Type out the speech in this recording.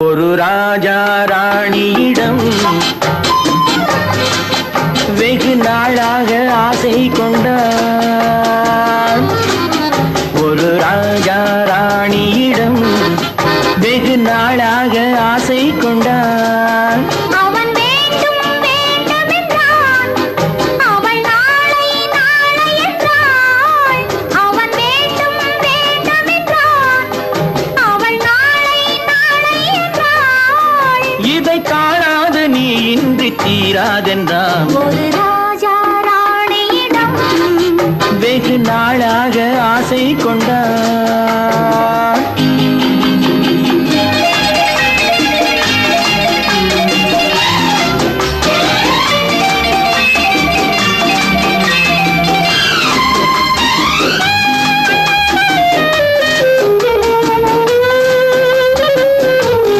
ஒரு ராஜா ராணியிடம் வெகு நாளாக ஆசை கொண்டார். ஒரு ராஜா ராணியிடம் வெகு நாளாக ஆசை கொண்டார். அவன் வேண்டும் வேண்டும் என்றான், அவள் நாளை நாளை என்றாள். அவன் வேண்டும் வேண்டும் என்றான், அவள் நாளை நாளை என்றாள். இதை காணாது நீ இன்றி தீராதென்றான். ஒரு ராஜா ராணியிடம் வெகு நாளாக ஆசை கொண்டார்.